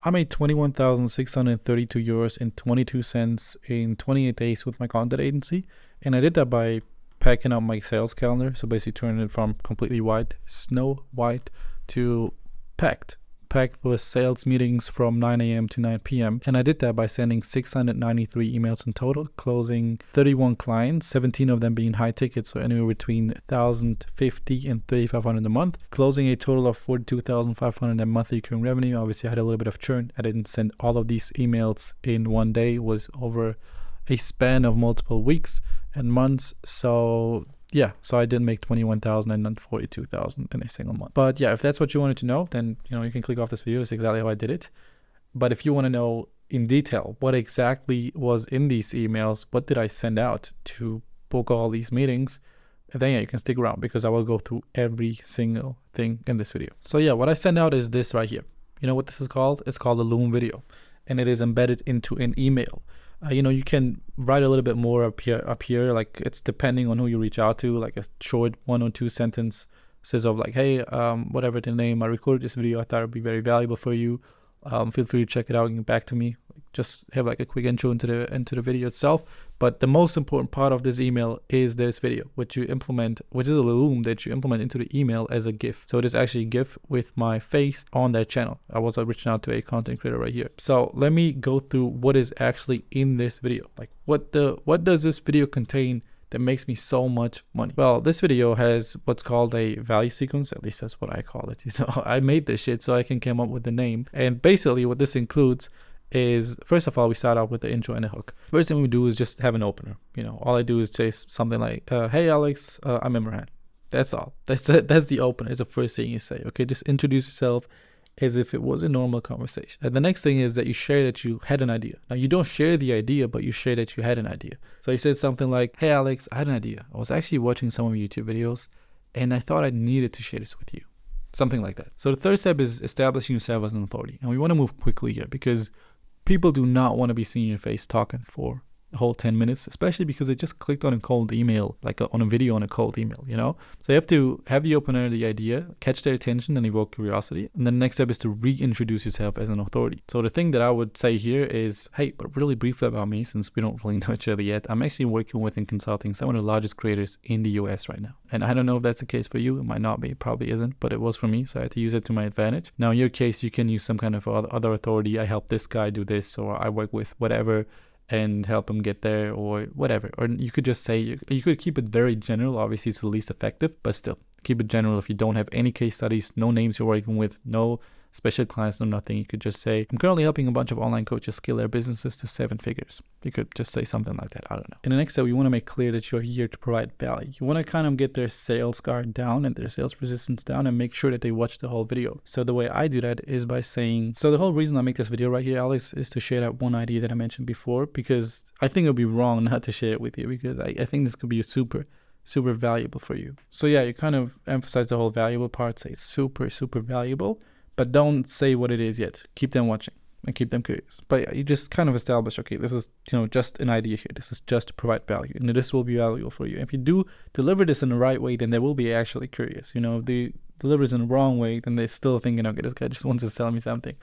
I made 21,632 euros and 22 cents in 28 days with my content agency. And I did that by packing up my sales calendar. So basically turning it from completely white, snow white, to packed with sales meetings from 9 a.m. to 9 p.m. And I did that by sending 693 emails in total, closing 31 clients, 17 of them being high tickets, so anywhere between 1,050 and 3,500 a month, closing a total of 42,500 in monthly recurring revenue. Obviously, I had a little bit of churn. I didn't send all of these emails in one day. It was over a span of multiple weeks and months. So yeah, so I did make 21,000 and not 42,000 in a single month. But yeah, if that's what you wanted to know, then you can click off this video. It's exactly how I did it. But if you want to know in detail what exactly was in these emails, what did I send out to book all these meetings, then yeah, you can stick around because I will go through every single thing in this video. So yeah, what I send out is this right here. You know what this is called? It's called a Loom video, and it is embedded into an email. You can write a little bit more up here, like it's depending on who you reach out to, like a short 1 or 2 sentences of like, hey, whatever the name, I recorded this video, I thought it would be very valuable for you. Feel free to check it out and get back to me. Just have like a quick intro into the video itself. But the most important part of this email is this video, which is a Loom that you implement into the email as a GIF. So it is actually a GIF with my face on that channel. I was reaching out to a content creator right here. So let me go through what is actually in this video. Like what does this video contain that makes me so much money? Well, this video has what's called a value sequence. At least that's what I call it. I made this shit so I can come up with the name. And basically what this includes is, first of all, we start out with the intro and the hook. First thing we do is just have an opener. All I do is say something like, hey Alex, I'm Imran. That's all. That's the opener. It's the first thing you say. Okay, just introduce yourself as if it was a normal conversation. And the next thing is that you share that you had an idea. Now, you don't share the idea, but you share that you had an idea. So you said something like, hey Alex, I had an idea. I was actually watching some of your YouTube videos and I thought I needed to share this with you. Something like that. So the third step is establishing yourself as an authority. And we want to move quickly here because people do not want to be seeing your face talking for the whole 10 minutes, especially because they just clicked on a cold email, like on a video on a cold email, So you have to have the opener, the idea, catch their attention and evoke curiosity. And then the next step is to reintroduce yourself as an authority. So the thing that I would say here is, hey, but really briefly about me, since we don't really know each other yet, I'm actually working with and consulting some of the largest creators in the US right now. And I don't know if that's the case for you. It might not be, it probably isn't, but it was for me. So I had to use it to my advantage. Now in your case, you can use some kind of other authority. I help this guy do this, or I work with whatever and help them get there, or whatever. Or you could just say, you could keep it very general. Obviously it's the least effective, but still keep it general. If you don't have any case studies, no names you're working with, no special clients, no nothing, you could just say, I'm currently helping a bunch of online coaches scale their businesses to 7 figures. You could just say something like that. I don't know. In the next step, you want to make clear that you're here to provide value. You want to kind of get their sales guard down and their sales resistance down and make sure that they watch the whole video. So the way I do that is by saying, so the whole reason I make this video right here, Alex, is to share that one idea that I mentioned before, because I think it would be wrong not to share it with you, because I think this could be super valuable for you. So yeah, you kind of emphasize the whole valuable part, say it's super valuable, but don't say what it is yet. Keep them watching and keep them curious. But you just kind of establish, okay, this is just an idea here. This is just to provide value, and this will be valuable for you. If you do deliver this in the right way, then they will be actually curious. If they deliver this in the wrong way, then they're still thinking, okay, this guy just wants to sell me something.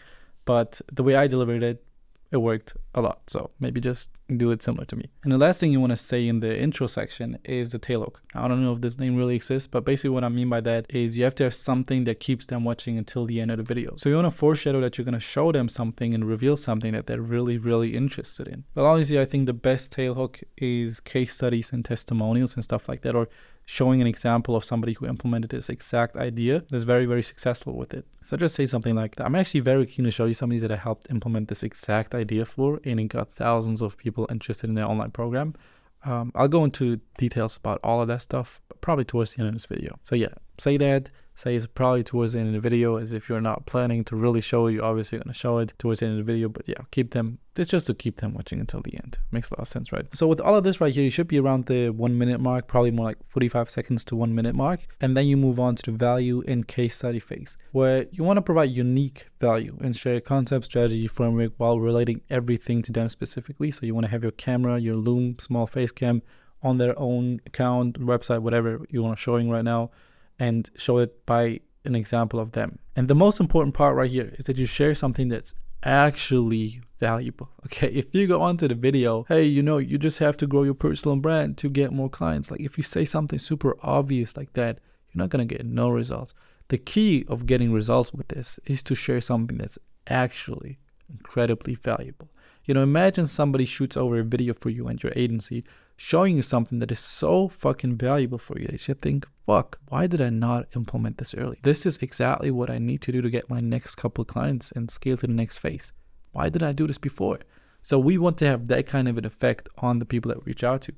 But the way I delivered it, it worked a lot. So maybe just do it similar to me. And the last thing you want to say in the intro section is the tail hook. I don't know if this name really exists, but basically what I mean by that is you have to have something that keeps them watching until the end of the video. So you want to foreshadow that you're going to show them something and reveal something that they're really interested in. Well, honestly, I think the best tail hook is case studies and testimonials and stuff like that, or showing an example of somebody who implemented this exact idea that's very successful with it. So just say something like that. I'm actually very keen to show you somebody that I helped implement this exact idea for, and it got thousands of people interested in their online program. I'll go into details about all of that stuff, but probably towards the end of this video. So yeah, say that. Say it's probably towards the end of the video, as if you're not planning to really show it. You're obviously going to show it towards the end of the video, but yeah, it's just to keep them watching until the end. Makes a lot of sense, right? So with all of this right here, you should be around the 1 minute mark, probably more like 45 seconds to 1 minute mark. And then you move on to the value and case study phase, where you want to provide unique value and share concept, strategy, framework while relating everything to them specifically. So you want to have your camera, your Loom small face cam on their own account, website, whatever you want to showing right now, and show it by an example of them. And the most important part right here is that you share something that's actually valuable. Okay, if you go onto the video, hey, you just have to grow your personal brand to get more clients. Like if you say something super obvious like that, you're not gonna get no results. The key of getting results with this is to share something that's actually incredibly valuable. Imagine somebody shoots over a video for you and your agency, showing you something that is so fucking valuable for you that you think, fuck, why did I not implement this early? This is exactly what I need to do to get my next couple of clients and scale to the next phase. Why did I do this before? So we want to have that kind of an effect on the people that we reach out to.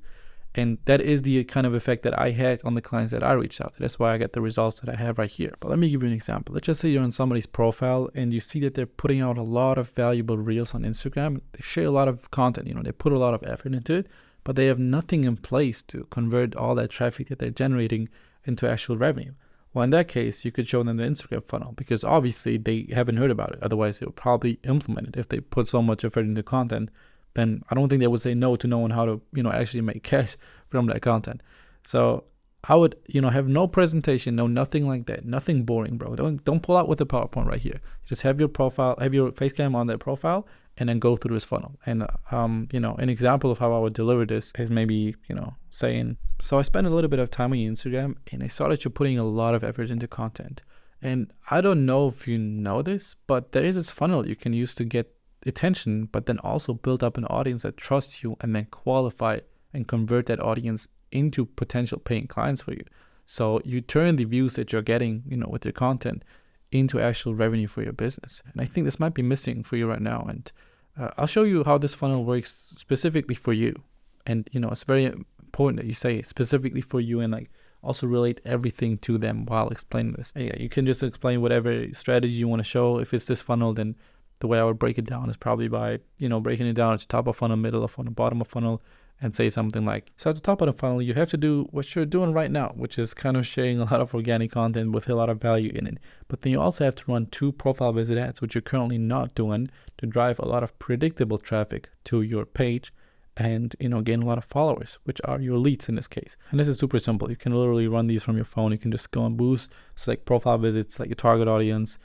And that is the kind of effect that I had on the clients that I reached out to. That's why I get the results that I have right here. But let me give you an example. Let's just say you're on somebody's profile and you see that they're putting out a lot of valuable reels on Instagram. They share a lot of content, they put a lot of effort into it, but they have nothing in place to convert all that traffic that they're generating into actual revenue. Well, in that case, you could show them the Instagram funnel because obviously they haven't heard about it. Otherwise, they would probably implement it. If they put so much effort into content, then I don't think they would say no to knowing how to, actually make cash from that content. So I would, have no presentation, no nothing like that, nothing boring, bro. Don't pull out with the PowerPoint right here. Just have your profile, have your face cam on that profile, and then go through this funnel. And an example of how I would deliver this is maybe, saying, so I spent a little bit of time on your Instagram, and I saw that you're putting a lot of effort into content. And I don't know if you know this, but there is this funnel you can use to get attention, but then also build up an audience that trusts you and then qualify and convert that audience into potential paying clients for you. So you turn the views that you're getting, with your content into actual revenue for your business. And I think this might be missing for you right now. And I'll show you how this funnel works specifically for you. And, it's very important that you say it specifically for you and also relate everything to them while explaining this. And you can just explain whatever strategy you want to show. If it's this funnel, then the way I would break it down is probably by, breaking it down at the top of funnel, middle of funnel, bottom of funnel, and say something like, so at the top of the funnel, you have to do what you're doing right now, which is kind of sharing a lot of organic content with a lot of value in it. But then you also have to run 2 profile visit ads, which you're currently not doing, to drive a lot of predictable traffic to your page and, gain a lot of followers, which are your leads in this case. And this is super simple. You can literally run these from your phone. You can just go on Boost, select profile visits, select your target audience,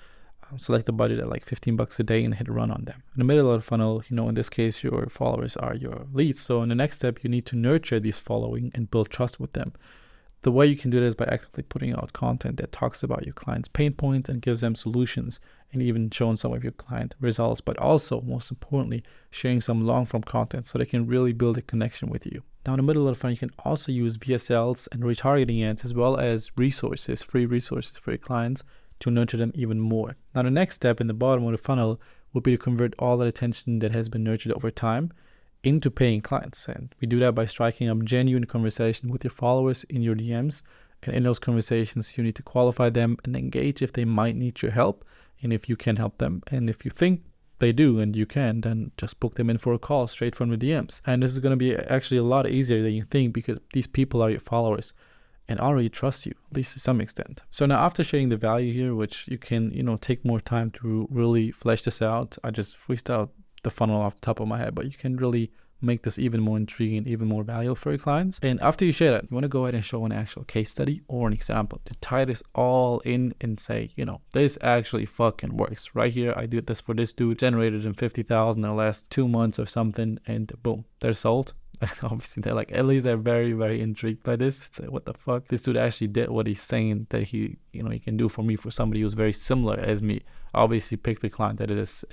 select the budget at like $15 a day and hit run on them. In the middle of the funnel, in this case, your followers are your leads. So in the next step, you need to nurture these following and build trust with them. The way you can do this by actively putting out content that talks about your client's pain points and gives them solutions, and even showing some of your client results, but also most importantly, sharing some long form content so they can really build a connection with you. Now in the middle of the funnel, you can also use VSLs and retargeting ads, as well as resources, free resources for your clients, to nurture them even more. Now the next step in the bottom of the funnel would be to convert all that attention that has been nurtured over time into paying clients. And we do that by striking up genuine conversation with your followers in your DMs. And in those conversations, you need to qualify them and engage if they might need your help and if you can help them. And if you think they do and you can, then just book them in for a call straight from the DMs. And this is going to be actually a lot easier than you think, because these people are your followers and already trust you, at least to some extent. So now after sharing the value here, which you can, take more time to really flesh this out. I just freestyled the funnel off the top of my head, but you can really make this even more intriguing, even more valuable for your clients. And after you share that, you want to go ahead and show an actual case study or an example to tie this all in and say, this actually fucking works. Right here, I did this for this dude, generated him 50,000 in the last 2 months or something, and boom, they're sold. Obviously they're at least they're very, very intrigued by this. It's like, what the fuck? This dude actually did what he's saying that he can do for me, for somebody who's very similar as me. Obviously pick the client that is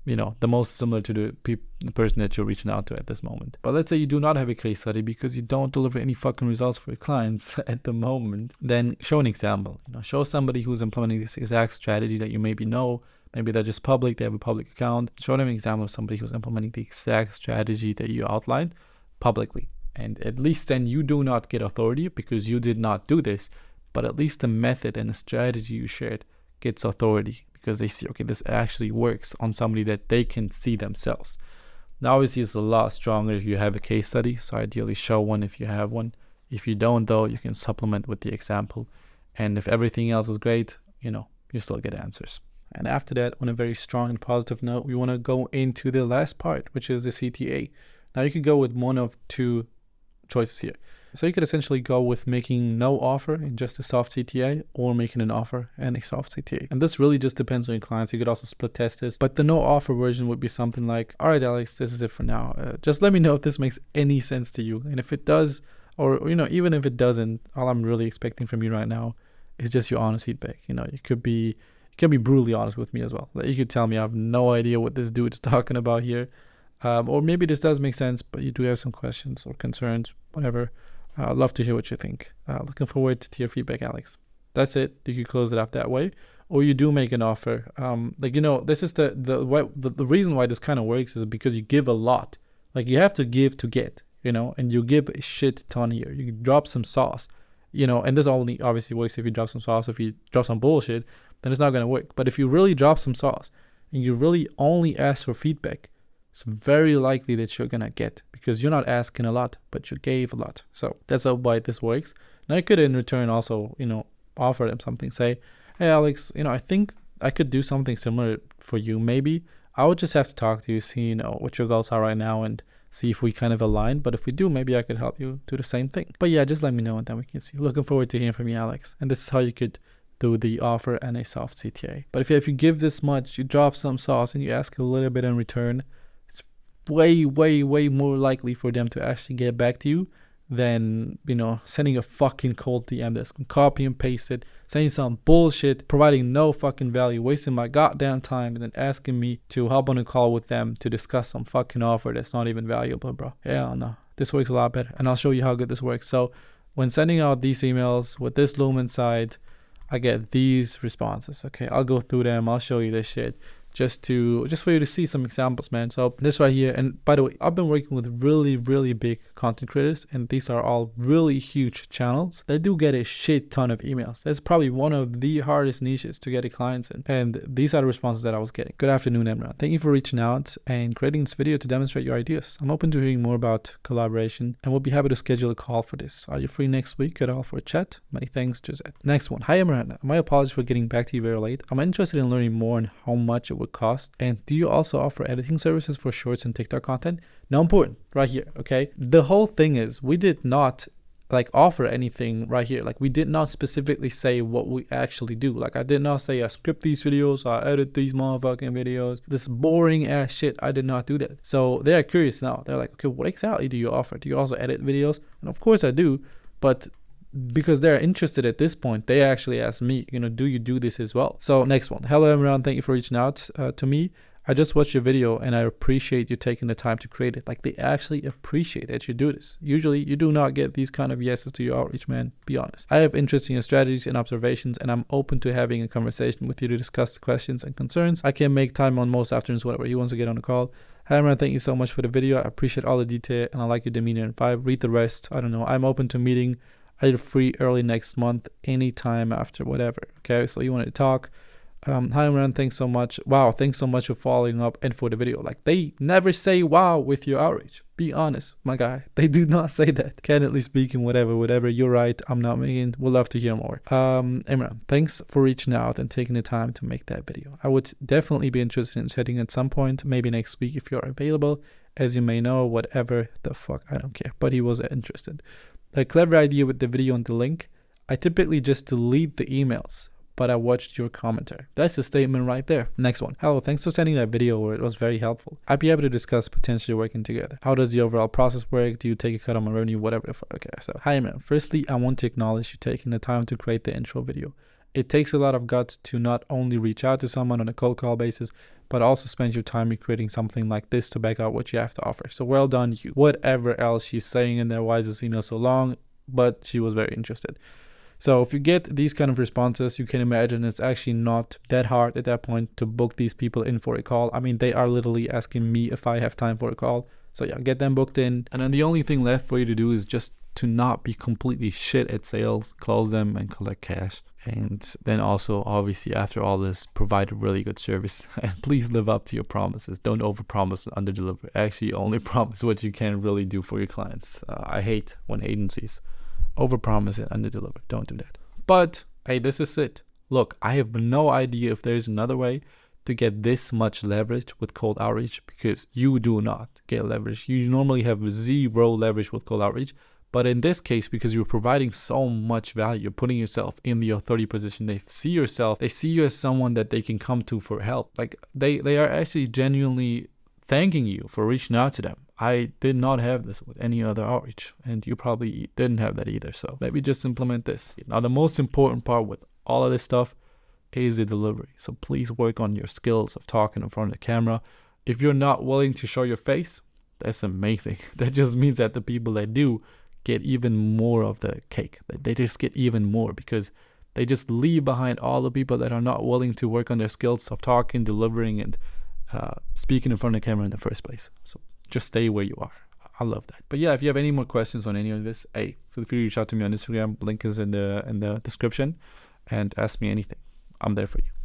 the most similar to the person that you're reaching out to at this moment. But let's say you do not have a case study because you don't deliver any fucking results for your clients at the moment. Then show an example. Show somebody who's implementing this exact strategy that you maybe know. Maybe they're just public, they have a public account. Show them an example of somebody who's implementing the exact strategy that you outlined publicly. And at least then you do not get authority because you did not do this, but at least the method and the strategy you shared gets authority because they see, okay, this actually works on somebody that they can see themselves. Now obviously it's a lot stronger if you have a case study, so ideally show one if you have one. If you don't though, you can supplement with the example. And if everything else is great, you still get answers. And after that, on a very strong and positive note, we want to go into the last part, which is the CTA. Now you can go with one of 2 choices here. So you could essentially go with making no offer and just a soft CTA, or making an offer and a soft CTA. And this really just depends on your clients. You could also split test this, but the no offer version would be something like, all right, Alex, this is it for now. Just let me know if this makes any sense to you. And if it does, or, you know, even if it doesn't, all I'm really expecting from you right now is just your honest feedback. You know, you can be brutally honest with me as well. Like, you could tell me I have no idea what this dude's talking about here. Or maybe this does make sense, but you do have some questions or concerns, whatever. I'd love to hear what you think. Looking forward to your feedback, Alex. That's it. You could close it up that way. Or you do make an offer. Like, you know, this is the reason why this kind of works is because you give a lot. Like, you have to give to get, you know, and you give a shit ton here. You drop some sauce, you know, and this only obviously works if you drop some sauce. If you drop some bullshit, then it's not going to work. But if you really drop some sauce and you really only ask for feedback, it's very likely that you're going to get, because you're not asking a lot, but you gave a lot. So that's why this works. Now you could in return also, you know, offer them something. Say, hey, Alex, you know, I think I could do something similar for you. Maybe I would just have to talk to you, see, you know, what your goals are right now and see if we kind of align. But if we do, maybe I could help you do the same thing. But yeah, just let me know and then we can see. Looking forward to hearing from you, Alex. And this is how you could do the offer and a soft CTA. But if you give this much, you drop some sauce and you ask a little bit in return, way more likely for them to actually get back to you than, you know, sending a fucking cold DM that's copy and paste it, saying some bullshit, providing no fucking value, wasting my goddamn time, and then asking me to hop on a call with them to discuss some fucking offer that's not even valuable, bro. Yeah, no, this works a lot better, and I'll show you how good this works. So when sending out these emails with this Loom inside, I get these responses. Okay, I'll go through them, I'll show you this shit, just for you to see some examples, man. So this right here, and by the way, I've been working with really big content creators, and these are all really huge channels. They do get a shit ton of emails. That's probably one of the hardest niches to get clients in, and these are the responses that I was getting. Good afternoon, Emran. Thank you for reaching out and creating this video to demonstrate your ideas. I'm open to hearing more about collaboration and we'll be happy to schedule a call for this. Are you free next week at all for a chat? Many thanks, Josette. Next one. Hi, Emran. My apologies for getting back to you very late. I'm interested in learning more on how much it would cost, and do you also offer editing services for shorts and TikTok content? Now, important right here, okay? The whole thing is we did not like offer anything right here. Like, we did not specifically say what we actually do. Like, I did not say I script these videos, I edit these motherfucking videos, this boring ass shit. I did not do that. So they are curious now. They're like, okay, what exactly do you offer? Do you also edit videos? And of course I do, but because they're interested at this point, they actually asked me, you know, do you do this as well? So next one. Hello, everyone. Thank you for reaching out to me. I just watched your video and I appreciate you taking the time to create it. Like, they actually appreciate that you do this. Usually you do not get these kind of yeses to your outreach, man. Be honest. I have interest in your strategies and observations, and I'm open to having a conversation with you to discuss the questions and concerns. I can make time on most afternoons, whatever. He wants to get on a call. Hi, Emran, thank you so much for the video. I appreciate all the detail and I like your demeanor and vibe. Read the rest. I don't know. I'm open to meeting. Either free early next month, anytime after, whatever. Okay, so you wanted to talk. Hi, Emran, thanks so much. Wow, thanks so much for following up and for the video. Like, they never say wow with your outreach. Be honest, my guy. They do not say that. Candidly speaking, whatever. You're right. I'm not making. We'll love to hear more. Emran, thanks for reaching out and taking the time to make that video. I would definitely be interested in chatting at some point, maybe next week if you're available. As you may know, whatever the fuck, I don't care. But he was interested. The clever idea with the video and the link. I typically just delete the emails, but I watched your commentary. That's a statement right there. Next one. Hello, thanks for sending that video where it was very helpful. I'd be able to discuss potentially working together. How does the overall process work? Do you take a cut on my revenue? Whatever. Okay, so hi, man. Firstly, I want to acknowledge you taking the time to create the intro video. It takes a lot of guts to not only reach out to someone on a cold call basis, but also spend your time recreating something like this to back out what you have to offer. So well done, you. Whatever else she's saying in there, why is this email so long? But she was very interested. So if you get these kind of responses, you can imagine it's actually not that hard at that point to book these people in for a call. I mean, they are literally asking me if I have time for a call. So yeah, get them booked in. And then the only thing left for you to do is just to not be completely shit at sales, close them and collect cash. And then also, obviously, after all this, provide a really good service. And please live up to your promises. Don't overpromise and underdeliver. Actually, only promise what you can really do for your clients. I hate when agencies overpromise and underdeliver. Don't do that. But hey, this is it. Look, I have no idea if there's another way to get this much leverage with cold outreach, because you do not get leverage. You normally have zero leverage with cold outreach. But in this case, because you're providing so much value, you're putting yourself in the authority position, they see you as someone that they can come to for help. Like they are actually genuinely thanking you for reaching out to them. I did not have this with any other outreach, and you probably didn't have that either. So maybe just implement this. Now, the most important part with all of this stuff is the delivery. So please work on your skills of talking in front of the camera. If you're not willing to show your face, that's amazing. That just means that the people that do get even more of the cake. They just get even more because they just leave behind all the people that are not willing to work on their skills of talking, delivering, and speaking in front of the camera in the first place. So just stay where you are. I love that. But yeah, if you have any more questions on any of this, hey, feel free to reach out to me on Instagram. Link is in the description, and ask me anything. I'm there for you.